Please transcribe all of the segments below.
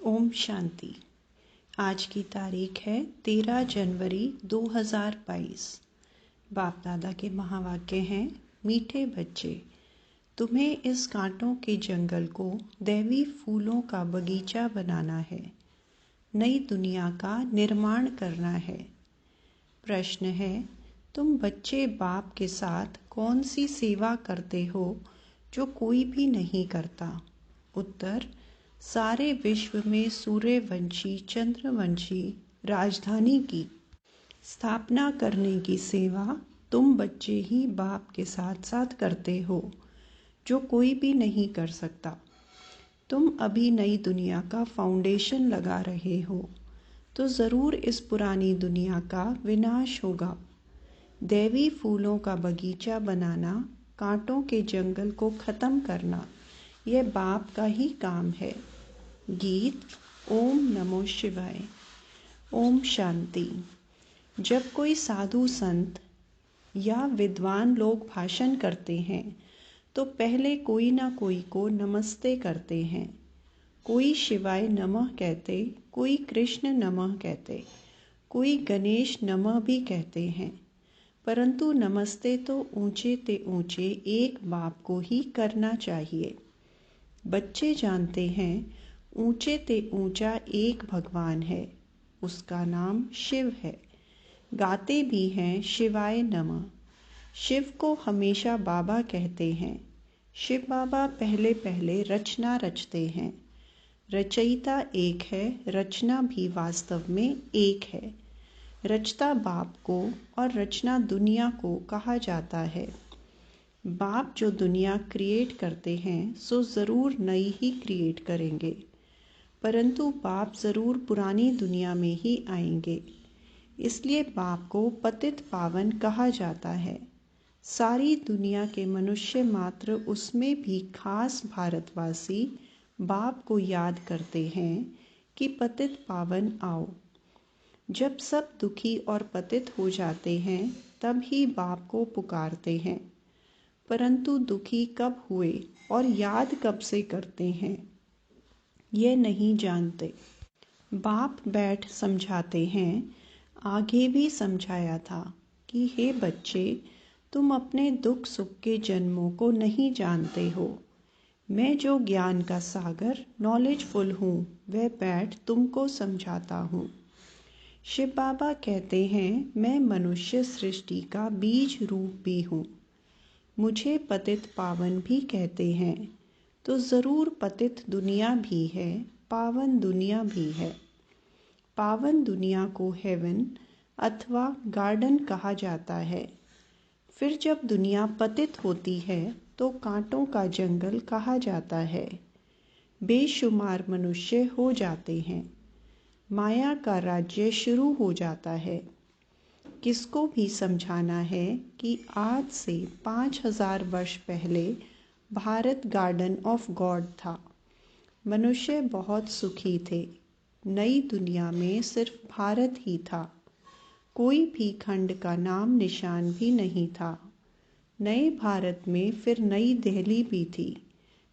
ओम शांति। आज की तारीख है 13 जनवरी 2022। बाप दादा के महावाक्य हैं, मीठे बच्चे, तुम्हें इस कांटों के जंगल को दैवी फूलों का बगीचा बनाना है, नई दुनिया का निर्माण करना है। प्रश्न है, तुम बच्चे बाप के साथ कौन सी सेवा करते हो जो कोई भी नहीं करता? उत्तर, सारे विश्व में सूर्यवंशी चंद्रवंशी राजधानी की स्थापना करने की सेवा तुम बच्चे ही बाप के साथ साथ करते हो, जो कोई भी नहीं कर सकता। तुम अभी नई दुनिया का फाउंडेशन लगा रहे हो, तो ज़रूर इस पुरानी दुनिया का विनाश होगा। दैवी फूलों का बगीचा बनाना, कांटों के जंगल को ख़त्म करना, यह बाप का ही काम है। गीत। ओम नमो शिवाय। ओम शांति। जब कोई साधु संत या विद्वान लोग भाषण करते हैं तो पहले कोई ना कोई को नमस्ते करते हैं। कोई शिवाय नमः कहते, कोई कृष्ण नमः कहते, कोई गणेश नमः भी कहते हैं। परंतु नमस्ते तो ऊंचे ते ऊंचे एक बाप को ही करना चाहिए। बच्चे जानते हैं ऊंचे ते ऊंचा एक भगवान है, उसका नाम शिव है। गाते भी हैं शिवाय नमः। शिव को हमेशा बाबा कहते हैं। शिव बाबा पहले पहले रचना रचते हैं। रचयिता एक है, रचना भी वास्तव में एक है। रचता बाप को और रचना दुनिया को कहा जाता है। बाप जो दुनिया क्रिएट करते हैं सो ज़रूर नई ही क्रिएट करेंगे, परंतु बाप ज़रूर पुरानी दुनिया में ही आएंगे। इसलिए बाप को पतित पावन कहा जाता है। सारी दुनिया के मनुष्य मात्र, उसमें भी खास भारतवासी बाप को याद करते हैं कि पतित पावन आओ। जब सब दुखी और पतित हो जाते हैं तब ही बाप को पुकारते हैं, परंतु दुखी कब हुए और याद कब से करते हैं, ये नहीं जानते। बाप बैठ समझाते हैं। आगे भी समझाया था कि हे बच्चे, तुम अपने दुख सुख के जन्मों को नहीं जानते हो। मैं जो ज्ञान का सागर नॉलेजफुल हूँ, वह बैठ तुमको समझाता हूँ। शिव बाबा कहते हैं, मैं मनुष्य सृष्टि का बीज रूप भी हूँ। मुझे पतित पावन भी कहते हैं, तो ज़रूर पतित दुनिया भी है, पावन दुनिया भी है। पावन दुनिया को हेवन अथवा गार्डन कहा जाता है। फिर जब दुनिया पतित होती है तो कांटों का जंगल कहा जाता है। बेशुमार मनुष्य हो जाते हैं। माया का राज्य शुरू हो जाता है। किसको भी समझाना है कि आज से 5000 वर्ष पहले भारत गार्डन ऑफ गॉड था। मनुष्य बहुत सुखी थे। नई दुनिया में सिर्फ भारत ही था। कोई भी खंड का नाम निशान भी नहीं था। नए भारत में फिर नई दिल्ली भी थी,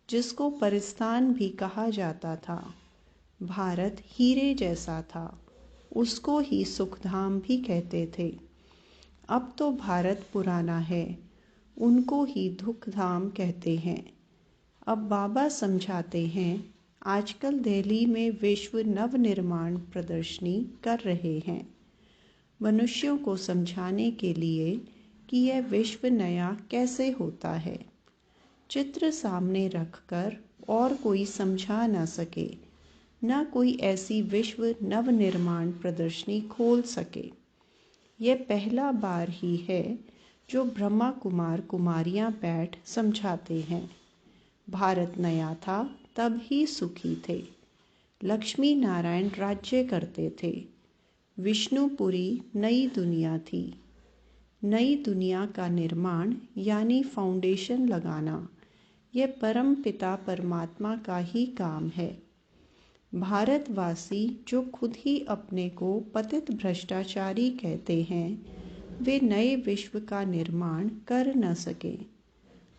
जिसको परिस्तान भी कहा जाता था। भारत हीरे जैसा था, उसको ही सुखधाम भी कहते थे। अब तो भारत पुराना है, उनको ही दुखधाम कहते हैं। अब बाबा समझाते हैं, आजकल दिल्ली में विश्व नवनिर्माण प्रदर्शनी कर रहे हैं, मनुष्यों को समझाने के लिए कि यह विश्व नया कैसे होता है। चित्र सामने रखकर और कोई समझा ना सके, न कोई ऐसी विश्व नवनिर्माण प्रदर्शनी खोल सके। यह पहला बार ही है जो ब्रह्मा कुमार कुमारियां बैठ समझाते हैं। भारत नया था तब ही सुखी थे। लक्ष्मी नारायण राज्य करते थे। विष्णुपुरी नई दुनिया थी। नई दुनिया का निर्माण यानी फाउंडेशन लगाना, यह परम पिता परमात्मा का ही काम है। भारतवासी जो खुद ही अपने को पतित भ्रष्टाचारी कहते हैं, वे नए विश्व का निर्माण कर न सके।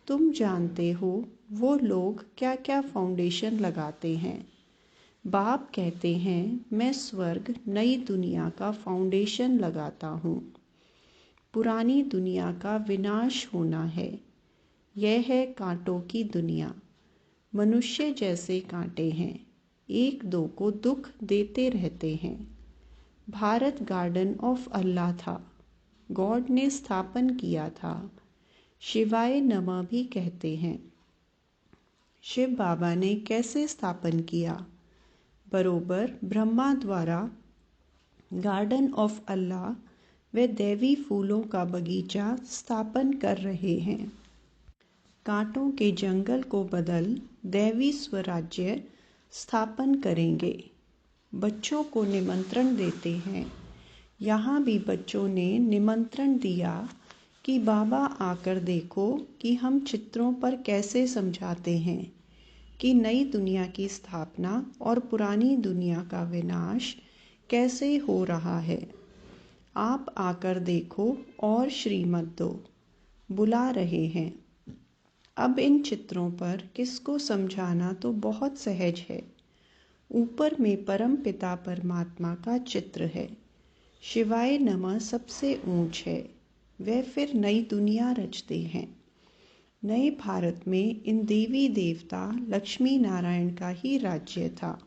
तुम जानते हो वो लोग क्या क्या फाउंडेशन लगाते हैं। बाप कहते हैं, मैं स्वर्ग नई दुनिया का फाउंडेशन लगाता हूँ। पुरानी दुनिया का विनाश होना है। यह है कांटों की दुनिया। मनुष्य जैसे कांटे हैं, एक दो को दुख देते रहते हैं। भारत गार्डन ऑफ अल्लाह था, गॉड ने स्थापन किया था। शिवाय नमः भी कहते हैं। शिव बाबा ने कैसे स्थापन किया? बरोबर ब्रह्मा द्वारा गार्डन ऑफ अल्लाह व दैवी फूलों का बगीचा स्थापन कर रहे हैं। कांटों के जंगल को बदल दैवी स्वराज्य स्थापन करेंगे। बच्चों को निमंत्रण देते हैं। यहाँ भी बच्चों ने निमंत्रण दिया कि बाबा आकर देखो कि हम चित्रों पर कैसे समझाते हैं कि नई दुनिया की स्थापना और पुरानी दुनिया का विनाश कैसे हो रहा है। आप आकर देखो और श्रीमत दो, बुला रहे हैं। अब इन चित्रों पर किसको समझाना तो बहुत सहज है। ऊपर में परम पिता परमात्मा का चित्र है। शिवाय नमः सबसे ऊंच है। वे फिर नई दुनिया रचते हैं। नए भारत में इन देवी देवता लक्ष्मी नारायण का ही राज्य था।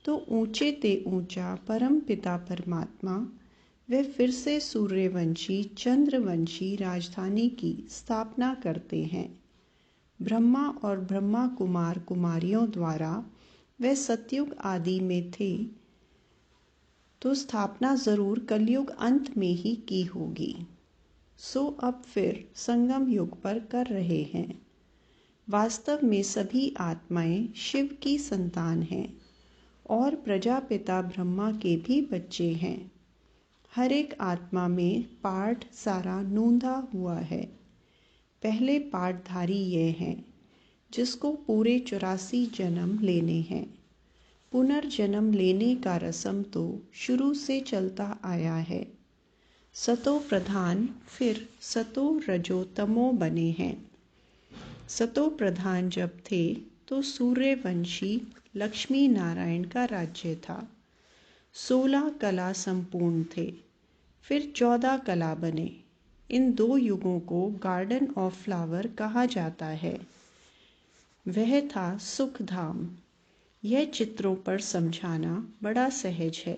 तो ऊंचे ते ऊंचा परम पिता परमात्मा वे फिर से सूर्यवंशी चंद्रवंशी राजधानी की स्थापना करते हैं। ब्रह्मा और ब्रह्मा कुमार कुमारियों द्वारा वे सतयुग आदि में थे, तो स्थापना जरूर कलयुग अंत में ही की होगी। सो अब फिर संगम युग पर कर रहे हैं। वास्तव में सभी आत्माएं शिव की संतान हैं और प्रजापिता ब्रह्मा के भी बच्चे हैं। हर एक आत्मा में पाठ सारा नूंधा हुआ है। पहले पाठधारी ये हैं जिसको पूरे 84 जन्म लेने हैं। पुनर्जन्म लेने का रस्म तो शुरू से चलता आया है। सतो प्रधान फिर सतो रजो तमो बने हैं। सतो प्रधान जब थे तो सूर्यवंशी लक्ष्मी नारायण का राज्य था। 16 कला संपूर्ण थे, फिर 14 कला बने। इन 2 युगों को गार्डन ऑफ फ्लावर कहा जाता है। वह था सुखधाम। यह चित्रों पर समझाना बड़ा सहज है।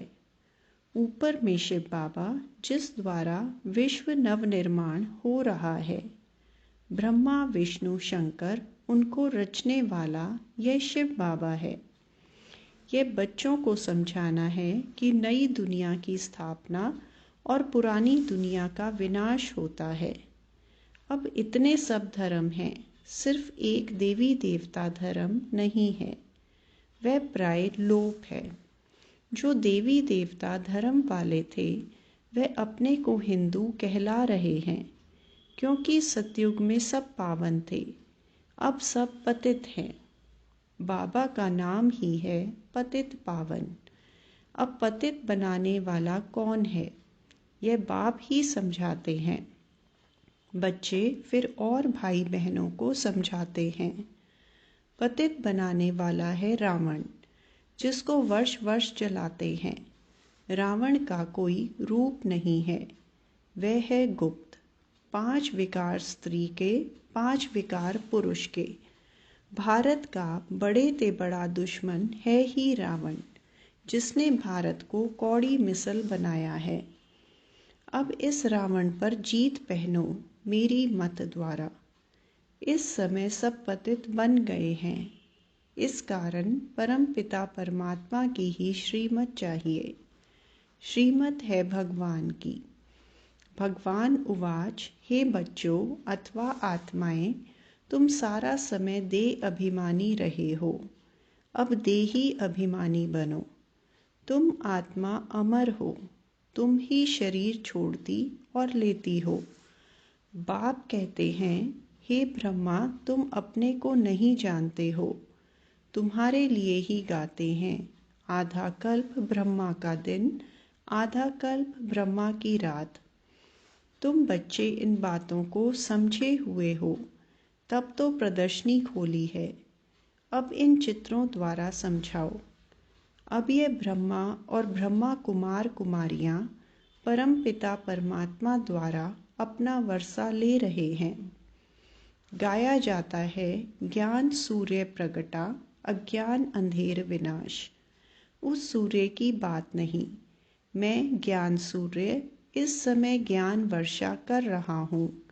ऊपर में शिव बाबा जिस द्वारा विश्व नवनिर्माण हो रहा है, ब्रह्मा विष्णु शंकर उनको रचने वाला यह शिव बाबा है। यह बच्चों को समझाना है कि नई दुनिया की स्थापना और पुरानी दुनिया का विनाश होता है। अब इतने सब धर्म हैं, सिर्फ एक देवी देवता धर्म नहीं है। वह प्राय लोप है। जो देवी देवता धर्म वाले थे वह अपने को हिंदू कहला रहे हैं, क्योंकि सतयुग में सब पावन थे। अब सब पतित हैं। बाबा का नाम ही है पतित पावन। अब पतित बनाने वाला कौन है, यह बाप ही समझाते हैं। बच्चे फिर और भाई बहनों को समझाते हैं। पतित बनाने वाला है रावण, जिसको वर्ष वर्ष जलाते हैं। रावण का कोई रूप नहीं है, वह है गुप्त। 5 विकार स्त्री के, 5 विकार पुरुष के। भारत का बड़े ते बड़ा दुश्मन है ही रावण, जिसने भारत को कौड़ी मिसल बनाया है। अब इस रावण पर जीत पहनो मेरी मत द्वारा। इस समय सब पतित बन गए हैं। इस कारण परम पिता परमात्मा की ही श्रीमत चाहिए। श्रीमत है भगवान की। भगवान उवाच, हे बच्चों अथवा आत्माएं, तुम सारा समय देह अभिमानी रहे हो, अब देही अभिमानी बनो। तुम आत्मा अमर हो, तुम ही शरीर छोड़ती और लेती हो। बाप कहते हैं, हे ब्रह्मा, तुम अपने को नहीं जानते हो, तुम्हारे लिए ही गाते हैं। आधा कल्प ब्रह्मा का दिन, आधा कल्प ब्रह्मा की रात। तुम बच्चे इन बातों को समझे हुए हो, तब तो प्रदर्शनी खोली है। अब इन चित्रों द्वारा समझाओ। अब ये ब्रह्मा और ब्रह्मा कुमार कुमारियाँ परमपिता परमात्मा द्वारा अपना वर्षा ले रहे हैं। गाया जाता है, ज्ञान सूर्य प्रगटा, अज्ञान अंधेर विनाश। उस सूर्य की बात नहीं, मैं ज्ञान सूर्य इस समय ज्ञान वर्षा कर रहा हूँ,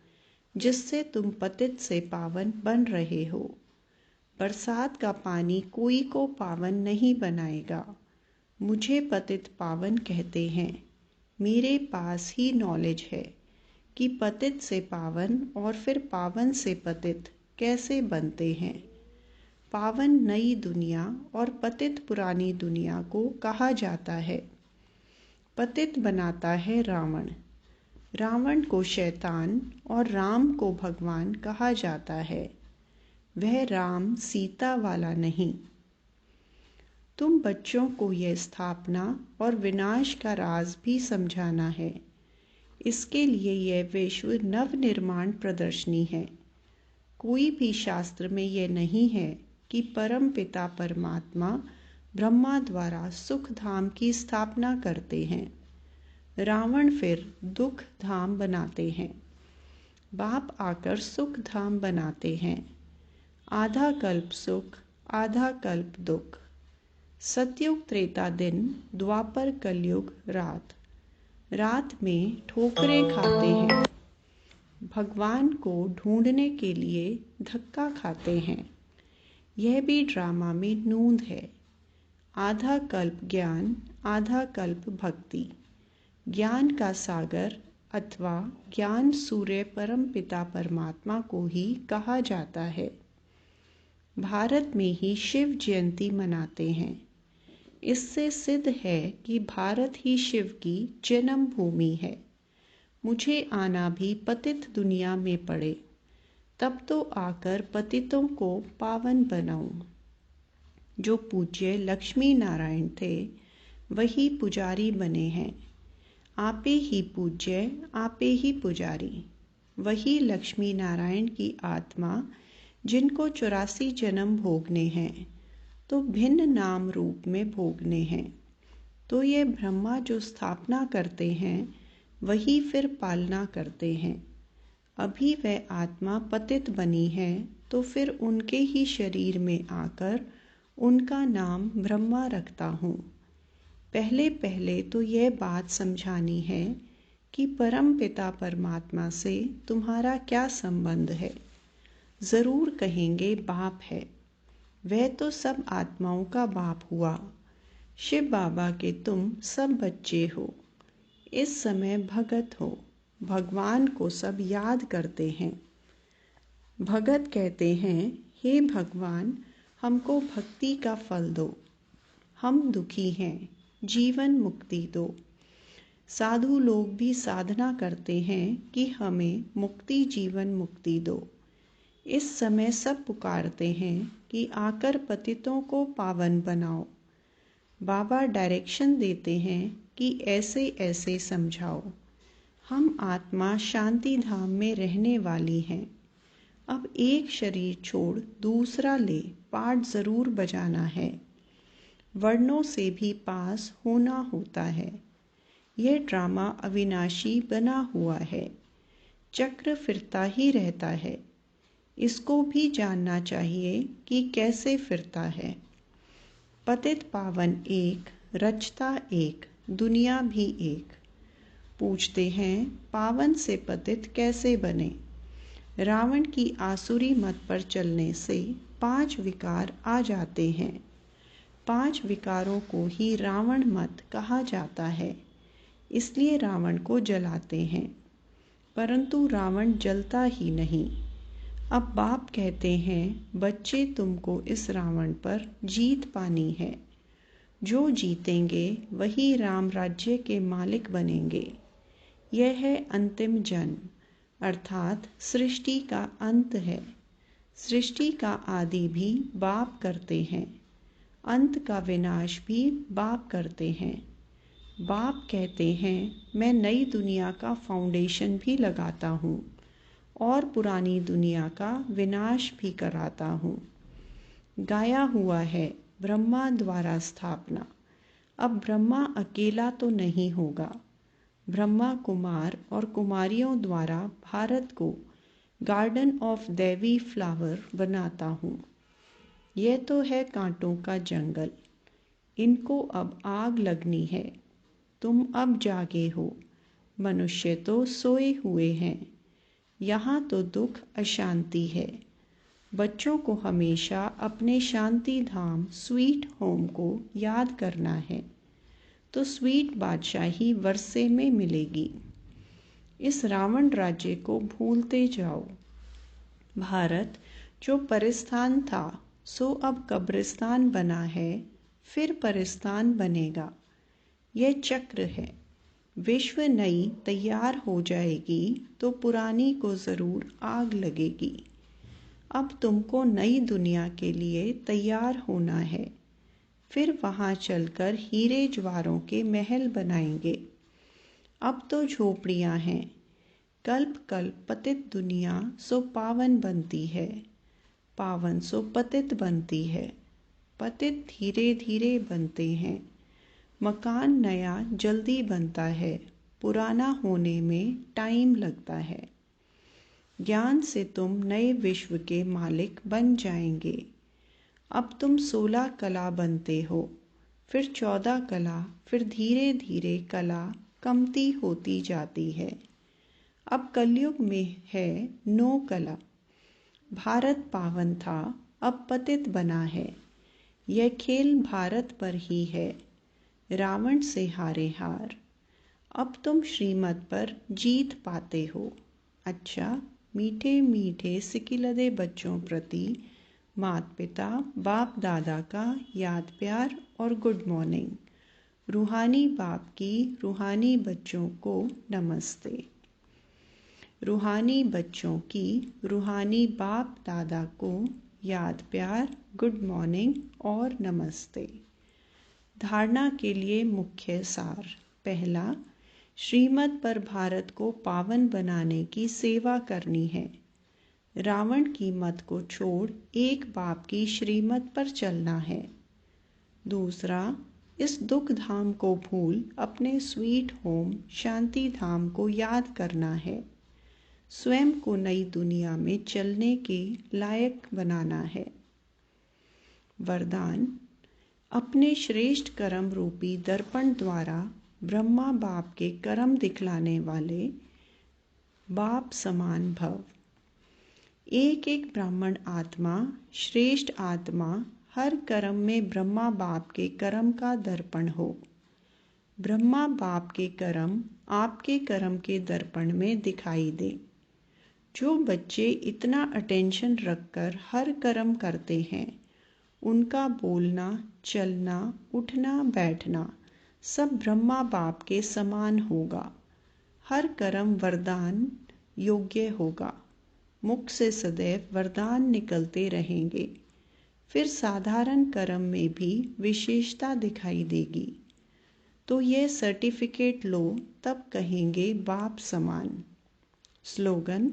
जिससे तुम पतित से पावन बन रहे हो। बरसात का पानी कोई को पावन नहीं बनाएगा। मुझे पतित पावन कहते हैं। मेरे पास ही नॉलेज है कि पतित से पावन और फिर पावन से पतित कैसे बनते हैं। पावन नई दुनिया और पतित पुरानी दुनिया को कहा जाता है। पतित बनाता है रावण। रावण को शैतान और राम को भगवान कहा जाता है। वह राम सीता वाला नहीं। तुम बच्चों को यह स्थापना और विनाश का राज भी समझाना है। इसके लिए यह विश्व नवनिर्माण प्रदर्शनी है। कोई भी शास्त्र में यह नहीं है कि परम पिता परमात्मा ब्रह्मा द्वारा सुख धाम की स्थापना करते हैं। रावण फिर दुख धाम बनाते हैं। बाप आकर सुख धाम बनाते हैं। आधा कल्प सुख, आधा कल्प दुख। सतयुग त्रेता दिन, द्वापर कलयुग रात। रात में ठोकरें खाते हैं। भगवान को ढूंढने के लिए धक्का खाते हैं। यह भी ड्रामा में नूंद है। आधा कल्प ज्ञान, आधा कल्प भक्ति। ज्ञान का सागर अथवा ज्ञान सूर्य परम पिता परमात्मा को ही कहा जाता है। भारत में ही शिव जयंती मनाते हैं। इससे सिद्ध है कि भारत ही शिव की जन्म भूमि है। मुझे आना भी पतित दुनिया में पड़े, तब तो आकर पतितों को पावन बनाऊं। जो पूज्य लक्ष्मी नारायण थे, वही पुजारी बने हैं। आपे ही पूज्य, आपे ही पुजारी। वही लक्ष्मी नारायण की आत्मा, जिनको 84 जन्म भोगने हैं, तो भिन्न नाम रूप में भोगने हैं। तो ये ब्रह्मा जो स्थापना करते हैं, वही फिर पालना करते हैं। अभी वह आत्मा पतित बनी है, तो फिर उनके ही शरीर में आकर उनका नाम ब्रह्मा रखता हूँ। पहले पहले तो यह बात समझानी है कि परम पिता परमात्मा से तुम्हारा क्या संबंध है। ज़रूर कहेंगे बाप है। वह तो सब आत्माओं का बाप हुआ। शिव बाबा के तुम सब बच्चे हो। इस समय भगत हो। भगवान को सब याद करते हैं। भगत कहते हैं, हे भगवान, हमको भक्ति का फल दो। हम दुखी हैं, जीवन मुक्ति दो। साधु लोग भी साधना करते हैं कि हमें मुक्ति, जीवन मुक्ति दो। इस समय सब पुकारते हैं कि आकर पतितों को पावन बनाओ। बाबा डायरेक्शन देते हैं कि ऐसे ऐसे समझाओ। हम आत्मा शांति धाम में रहने वाली हैं। अब एक शरीर छोड़ दूसरा ले पाठ ज़रूर बजाना है। वर्णों से भी पास होना होता है। यह ड्रामा अविनाशी बना हुआ है। चक्र फिरता ही रहता है। इसको भी जानना चाहिए कि कैसे फिरता है। पतित पावन एक, रचता एक, दुनिया भी एक। पूछते हैं, पावन से पतित कैसे बने। रावण की आसुरी मत पर चलने से 5 विकार आ जाते हैं। 5 विकारों को ही रावण मत कहा जाता है। इसलिए रावण को जलाते हैं। परंतु रावण जलता ही नहीं। अब बाप कहते हैं, बच्चे तुमको इस रावण पर जीत पानी है। जो जीतेंगे वही राम राज्य के मालिक बनेंगे। यह है अंतिम जन्म, अर्थात सृष्टि का अंत है। सृष्टि का आदि भी बाप करते हैं। अंत का विनाश भी बाप करते हैं। बाप कहते हैं, मैं नई दुनिया का फाउंडेशन भी लगाता हूँ और पुरानी दुनिया का विनाश भी कराता हूँ। गाया हुआ है, ब्रह्मा द्वारा स्थापना, अब ब्रह्मा अकेला तो नहीं होगा। ब्रह्मा कुमार और कुमारियों द्वारा भारत को गार्डन ऑफ देवी फ्लावर बनाता हूँ। यह तो है कांटों का जंगल, इनको अब आग लगनी है। तुम अब जागे हो, मनुष्य तो सोए हुए हैं। यहाँ तो दुख अशांति है। बच्चों को हमेशा अपने शांति धाम स्वीट होम को याद करना है, तो स्वीट बादशाही वर्षे में मिलेगी। इस रावण राज्य को भूलते जाओ। भारत जो परिस्थान था सो अब कब्रिस्तान बना है, फिर परिस्थान बनेगा। यह चक्र है। विश्व नई तैयार हो जाएगी तो पुरानी को ज़रूर आग लगेगी। अब तुमको नई दुनिया के लिए तैयार होना है, फिर वहाँ चलकर हीरे ज्वारों के महल बनाएंगे। अब तो झोपड़ियाँ हैं। कल्प कल्प पतित दुनिया सो पावन बनती है, पावन सो पतित बनती है, पतित धीरे धीरे बनते हैं। मकान नया जल्दी बनता है, पुराना होने में टाइम लगता है। ज्ञान से तुम नए विश्व के मालिक बन जाएंगे। अब तुम 16 कला बनते हो, फिर 14 कला, फिर धीरे धीरे कला कमती होती जाती है। अब कलयुग में है 9 कला। भारत पावन था, अब पतित बना है। यह खेल भारत पर ही है, रावण से हारे हार। अब तुम श्रीमत पर जीत पाते हो। अच्छा, मीठे मीठे सिकिलदे बच्चों प्रति माता पिता बाप दादा का याद प्यार और गुड मॉर्निंग। रूहानी बाप की रूहानी बच्चों को नमस्ते। रूहानी बच्चों की रूहानी बाप दादा को याद प्यार, गुड मॉर्निंग और नमस्ते। धारणा के लिए मुख्य सार। पहला, श्रीमत पर भारत को पावन बनाने की सेवा करनी है। रावण की मत को छोड़ एक बाप की श्रीमत पर चलना है। दूसरा, इस दुख धाम को भूल अपने स्वीट होम शांति धाम को याद करना है। स्वयं को नई दुनिया में चलने के लायक बनाना है। वरदान, अपने श्रेष्ठ कर्म रूपी दर्पण द्वारा ब्रह्मा बाप के कर्म दिखलाने वाले बाप समान भव। एक एक ब्राह्मण आत्मा, श्रेष्ठ आत्मा हर कर्म में ब्रह्मा बाप के कर्म का दर्पण हो। ब्रह्मा बाप के कर्म आपके कर्म के दर्पण में दिखाई दे। जो बच्चे इतना अटेंशन रखकर हर कर्म करते हैं, उनका बोलना, चलना, उठना, बैठना सब ब्रह्मा बाप के समान होगा। हर कर्म वरदान योग्य होगा। मुख से सदैव वरदान निकलते रहेंगे। फिर साधारण कर्म में भी विशेषता दिखाई देगी। तो ये सर्टिफिकेट लो, तब कहेंगे बाप समान। स्लोगन,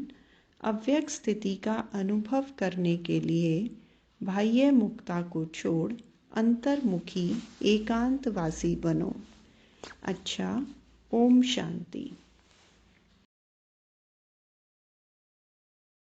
अव्यक्त स्थिति का अनुभव करने के लिए बाह्य मुक्ता को छोड़ अंतर्मुखी एकांतवासी बनो। अच्छा, ओम शांति।